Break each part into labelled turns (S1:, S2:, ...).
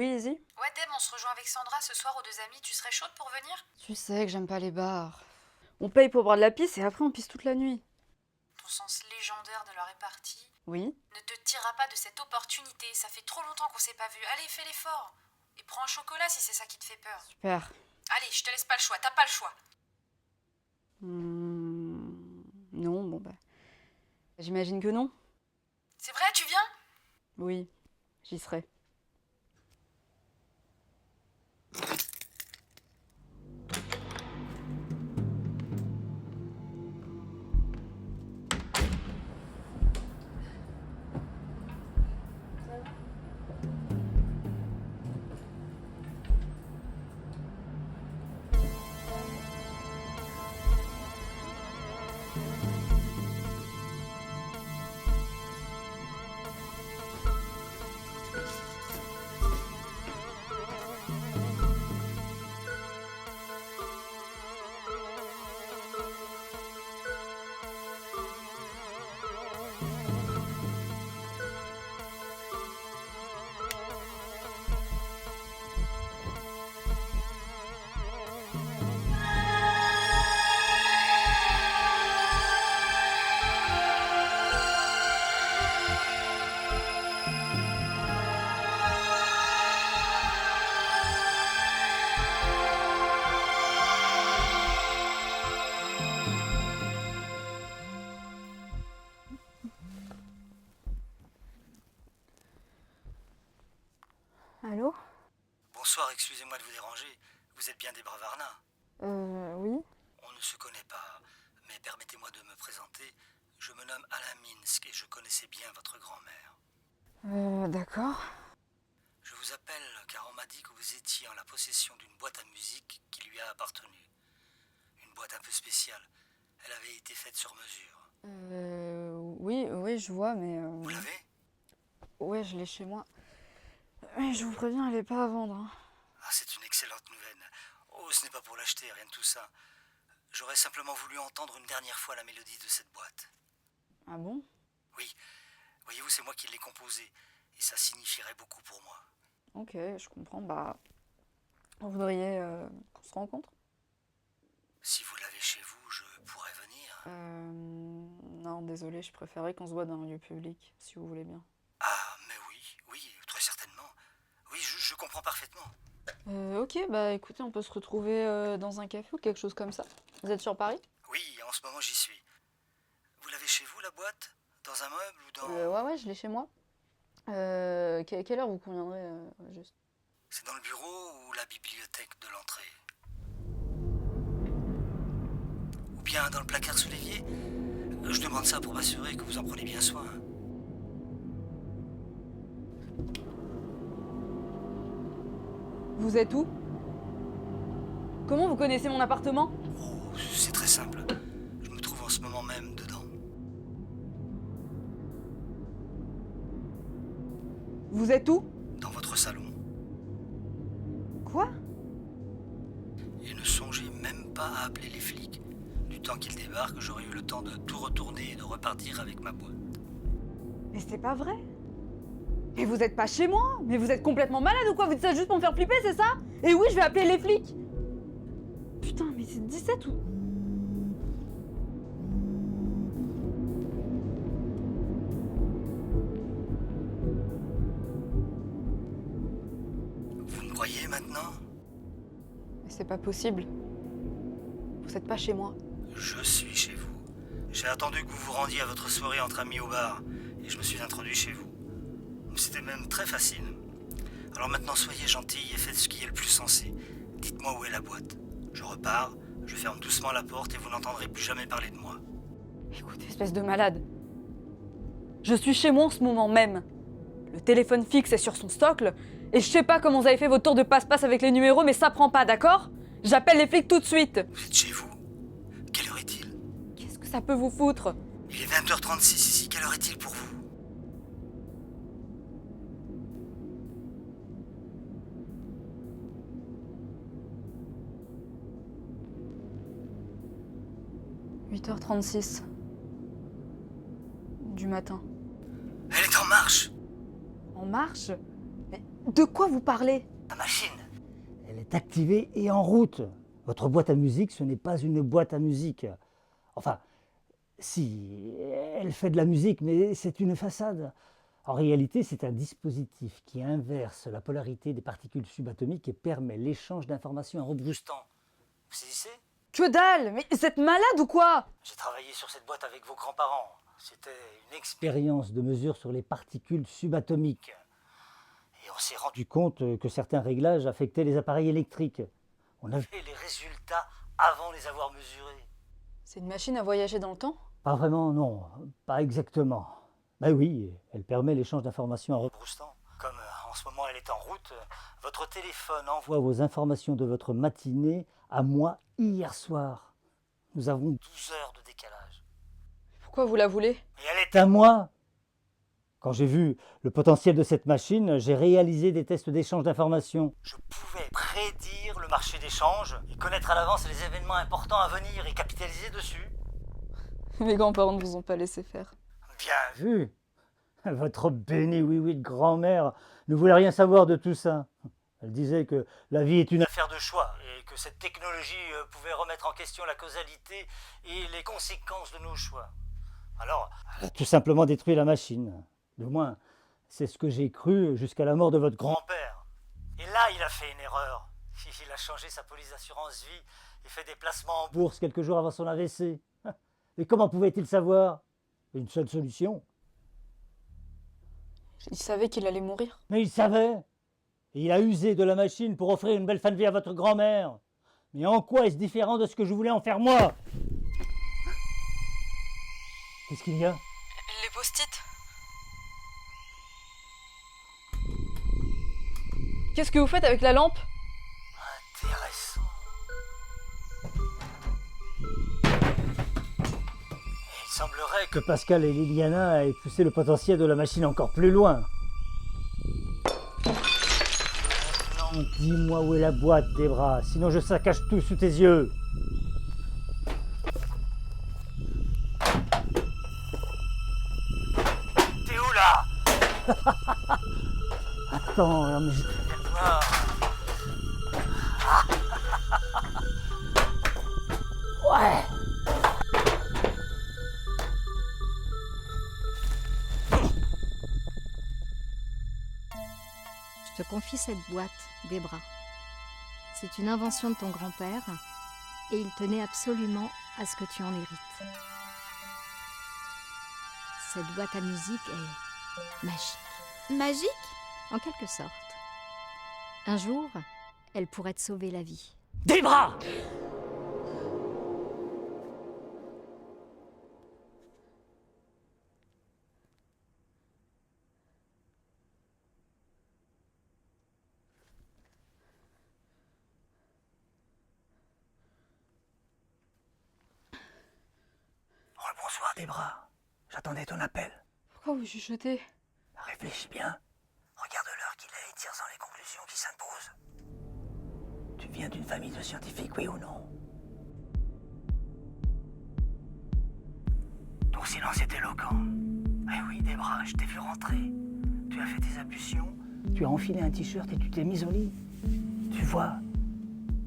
S1: Oui, Izzy?
S2: Ouais, Deb, on se rejoint avec Sandra ce soir aux deux amis. Tu serais chaude pour venir?
S1: Tu sais que j'aime pas les bars. On paye pour boire de la pisse et après on pisse toute la nuit.
S2: Ton sens légendaire de la répartie
S1: Oui?
S2: ne te tirera pas de cette opportunité. Ça fait trop longtemps qu'on s'est pas vu. Allez, fais l'effort. Et prends un chocolat si c'est ça qui te fait peur.
S1: Super.
S2: Allez, je te laisse pas le choix. T'as pas le choix.
S1: Non, bon bah. J'imagine que non.
S2: C'est vrai, tu viens?
S1: Oui, j'y serai. Allô?
S3: Bonsoir, excusez-moi de vous déranger. Vous êtes bien Debra Varna.
S1: Oui?
S3: On ne se connaît pas, mais permettez-moi de me présenter. Je me nomme Alain Minsk et je connaissais bien votre grand-mère.
S1: D'accord.
S3: Je vous appelle car on m'a dit que vous étiez en la possession d'une boîte à musique qui lui a appartenu. Une boîte un peu spéciale. Elle avait été faite sur mesure.
S1: Oui, je vois, mais.
S3: Vous l'avez?
S1: Ouais, je l'ai chez moi. Mais je vous préviens, elle est pas à vendre, hein.
S3: Ah, c'est une excellente nouvelle. Oh, ce n'est pas pour l'acheter, rien de tout ça. J'aurais simplement voulu entendre une dernière fois la mélodie de cette boîte.
S1: Ah bon?
S3: Oui, voyez-vous, c'est moi qui l'ai composée, et ça signifierait beaucoup pour moi.
S1: Ok, je comprends. Bah. Vous voudriez qu'on se rencontre?
S3: Si vous l'avez chez vous, je pourrais venir.
S1: Non, désolé, je préférais qu'on se voit dans un lieu public, si vous voulez bien.
S3: Ah, mais oui, très certainement. Oui, je comprends parfaitement.
S1: Ok, bah écoutez, on peut se retrouver dans un café ou quelque chose comme ça. Vous êtes sur Paris?
S3: Oui, en ce moment j'y suis. Vous l'avez chez vous, la boîte? Dans un meuble ou
S1: Ouais, je l'ai chez moi. Quelle heure vous conviendrez juste?
S3: C'est dans le bureau ou la bibliothèque de l'entrée? Ou bien dans le placard sous l'évier? Je demande ça pour m'assurer que vous en prenez bien soin.
S1: Vous êtes où? Comment vous connaissez mon appartement?
S3: Oh, c'est très simple. Je me trouve en ce moment même dedans.
S1: Vous êtes où?
S3: Dans votre salon.
S1: Quoi?
S3: Et ne songez même pas à appeler les flics. Du temps qu'ils débarquent, j'aurai eu le temps de tout retourner et de repartir avec ma boîte.
S1: Mais c'est pas vrai. Mais vous êtes pas chez moi? Mais vous êtes complètement malade ou quoi? Vous dites ça juste pour me faire flipper, c'est ça? Et oui, je vais appeler les flics. Putain, mais c'est 17 ou...
S3: Vous me croyez maintenant?
S1: Mais c'est pas possible. Vous êtes pas chez moi.
S3: Je suis chez vous. J'ai attendu que vous vous rendiez à votre soirée entre amis au bar et je me suis introduit chez vous. C'était même très facile. Alors maintenant soyez gentils et faites ce qui est le plus sensé. Dites-moi où est la boîte. Je repars, je ferme doucement la porte et vous n'entendrez plus jamais parler de moi.
S1: Écoute, espèce de malade. Je suis chez moi en ce moment même. Le téléphone fixe est sur son socle. Et je sais pas comment vous avez fait votre tour de passe-passe avec les numéros, mais ça prend pas, d'accord? J'appelle les flics tout de suite.
S3: Vous êtes chez vous? Quelle heure est-il?
S1: Qu'est-ce que ça peut vous foutre?
S3: Il est 20h36 ici, quelle heure est-il pour vous?
S1: « 8h36. Du matin.
S3: Elle est en marche!
S1: En marche? Mais De quoi vous parlez?
S3: La machine.
S4: Elle est activée et en route. Votre boîte à musique, ce n'est pas une boîte à musique. Enfin, si, elle fait de la musique, mais c'est une façade. En réalité, c'est un dispositif qui inverse la polarité des particules subatomiques et permet l'échange d'informations en rebroustant.
S3: Vous saisissez?
S1: Que dalle! Mais vous êtes malade ou quoi?
S3: J'ai travaillé sur cette boîte avec vos grands-parents. C'était une
S4: Expérience de mesure sur les particules subatomiques.
S3: Et on s'est rendu
S4: Du compte que certains réglages affectaient les appareils électriques. On avait
S3: les résultats avant les avoir mesurés.
S1: C'est une machine à voyager dans le temps?
S4: pas vraiment, non, pas exactement. Ben oui, elle permet l'échange d'informations en
S3: Rebroustant. Comme en ce moment elle est en route, votre téléphone envoie
S4: envoie vos informations de votre matinée à moi hier soir. Nous avons
S3: 12 heures de décalage.
S1: Pourquoi vous la voulez?
S3: Et elle est
S4: à moi. Quand j'ai vu le potentiel de cette machine, j'ai réalisé des tests d'échange d'informations.
S3: Je pouvais prédire le marché d'échange et connaître à l'avance les événements importants à venir et capitaliser dessus.
S1: Mes grands-parents ne vous ont pas laissé faire.
S3: Bien
S4: Vu, votre béni oui-oui de grand-mère ne voulait rien savoir de tout ça. Elle disait que la vie est une
S3: affaire de choix et que cette technologie pouvait remettre en question la causalité et les conséquences de nos choix. Alors,
S4: Elle a tout simplement détruit la machine. Du moins, c'est ce que j'ai cru jusqu'à la mort de votre grand.
S3: grand-père. Et là, il a fait une erreur. Il a changé sa police d'assurance vie et fait des placements en bourse.
S4: Bourse quelques jours avant son AVC. Mais comment pouvait-il savoir? Une seule solution.
S1: Il savait qu'il allait mourir.
S4: Mais il savait. Et il a usé de la machine pour offrir une belle fin de vie à votre grand-mère. Mais en quoi est-ce différent de ce que je voulais en faire moi? Qu'est-ce qu'il y a?
S1: Les post-it? Qu'est-ce que vous faites avec la lampe?
S3: Intéressant. Il semblerait
S4: Que Pascal et Liliana aient poussé le potentiel de la machine encore plus loin.
S3: non,
S4: Dis-moi où est la boîte, Debra, sinon je saccage tout sous tes yeux.
S3: t'es où là?
S4: Attends, mais
S3: Ah,
S4: ouais.
S5: Je te confie cette boîte, Debra. C'est une invention de ton grand-père et il tenait absolument à ce que tu en hérites. Cette boîte à musique est magique.
S6: Magique?
S5: En quelque sorte. Un jour, elle pourrait te sauver la vie.
S4: Debra!
S3: Rebonsoir, Debra. J'attendais ton appel.
S1: Pourquoi vous chuchotez?
S3: Réfléchis bien. Regarde l'heure qu'il est et tire-en les conclusions qui s'imposent. Tu viens d'une famille de scientifiques, oui ou non? Ton silence est éloquent. Eh oui, Debra, je t'ai vu rentrer. Tu as fait tes ablutions, tu as enfilé un t-shirt et tu t'es mise au lit. Tu vois,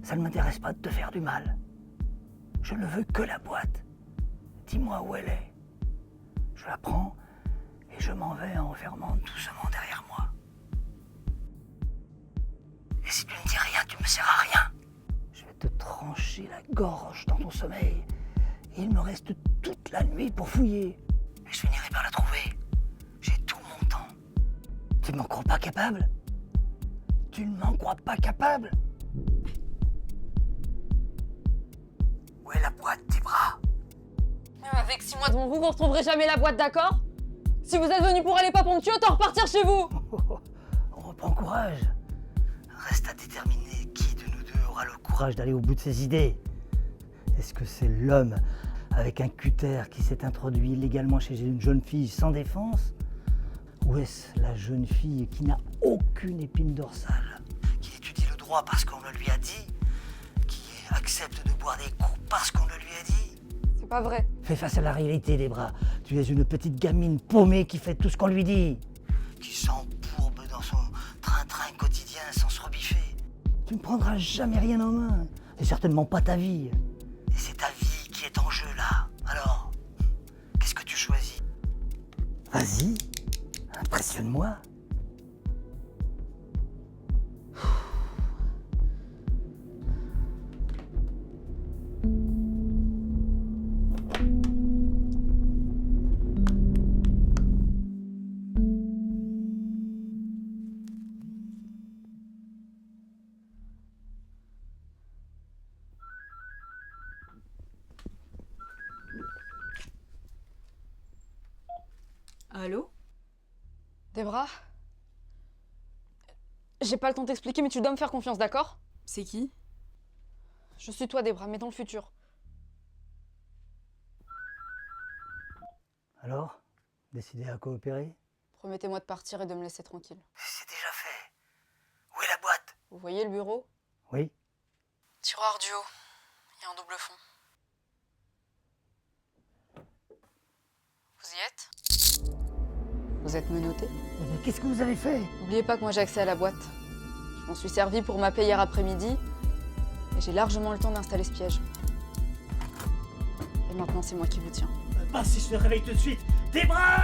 S3: ça ne m'intéresse pas de te faire du mal. Je ne veux que la boîte. Dis-moi où elle est. Je la prends et je m'en vais en fermant doucement derrière moi. Et si tu ne dis rien, tu ne me sers à rien. Je vais te trancher la gorge dans ton sommeil. Et il me reste toute la nuit pour fouiller. Et je finirai par la trouver. J'ai tout mon temps. Tu ne m'en crois pas capable? Tu ne m'en crois pas capable? Où est la boîte, tes bras?
S1: Avec 6 mois devant vous, vous retrouverez jamais la boîte, d'accord? Si vous êtes venu pour aller pas ponctueux, autant repartir chez vous!
S3: On reprend courage. Reste à déterminer qui de nous deux aura le courage.
S4: Courage d'aller au bout de ses idées. Est-ce que c'est l'homme avec un cutter qui s'est introduit illégalement chez une jeune fille sans défense? Ou est-ce la jeune fille qui n'a aucune épine dorsale?
S3: Qui étudie le droit parce qu'on le lui a dit, qui accepte de boire des coups parce qu'on le lui a dit.
S1: C'est pas vrai.
S4: Fais face à la réalité, Debra. Tu es une petite gamine paumée qui fait tout ce qu'on lui dit.
S3: Qui s'embourbe dans son train-train
S4: Tu ne prendras jamais rien en main. Et certainement pas ta vie. Et c'est ta vie qui est en jeu là. Alors, qu'est-ce que tu choisis? Vas-y, impressionne-moi.
S6: Allô?
S1: Debra? J'ai pas le temps de t'expliquer, mais tu dois me faire confiance, d'accord?
S6: C'est qui?
S1: Je suis toi, Debra, mais dans le futur.
S4: Alors, décidé à coopérer?
S1: Promettez-moi de partir et de me laisser tranquille.
S3: C'est déjà fait. Où est la boîte?
S1: Vous voyez le bureau?
S4: Oui.
S2: Tiroir du haut. Il y a un double fond. Vous y êtes?
S1: Vous êtes menotté?
S4: Mais qu'est-ce que vous avez fait?
S1: N'oubliez pas que moi j'ai accès à la boîte. Je m'en suis servi pour m'appeler hier après-midi et j'ai largement le temps d'installer ce piège. Et maintenant c'est moi qui vous tiens.
S4: Pas si je te réveille tout de suite. Tes bras!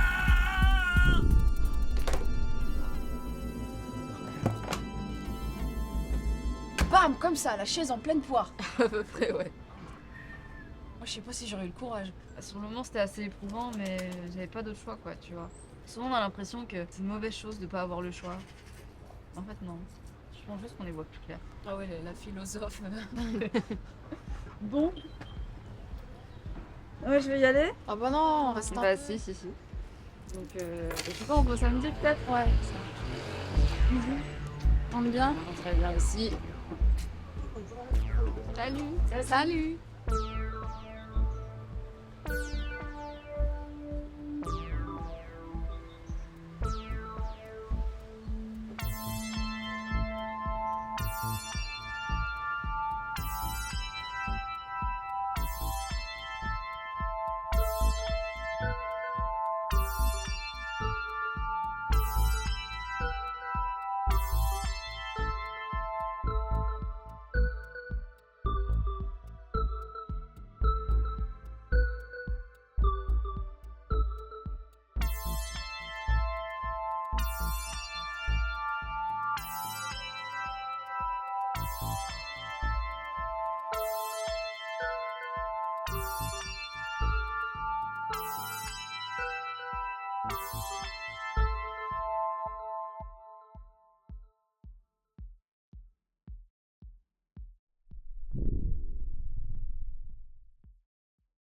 S6: Bam! Comme ça, la chaise en pleine poire.
S7: À peu près, ouais.
S6: Moi, je sais pas si j'aurais eu le courage.
S7: Sur le moment, c'était assez éprouvant, mais j'avais pas d'autre choix, quoi, tu vois. Souvent, on a l'impression que c'est une mauvaise chose de pas avoir le choix. En fait, non. Je pense juste qu'on les voit plus clairs.
S6: Ah ouais, la philosophe.
S7: Bon. Ouais, je vais y aller.
S6: Ah bah non, on reste un
S7: Bah,
S6: peu.
S7: si. Donc, je sais pas, on peut samedi peut-être?
S6: Ouais. On est bien?
S7: Très bien aussi.
S6: Salut. Salut.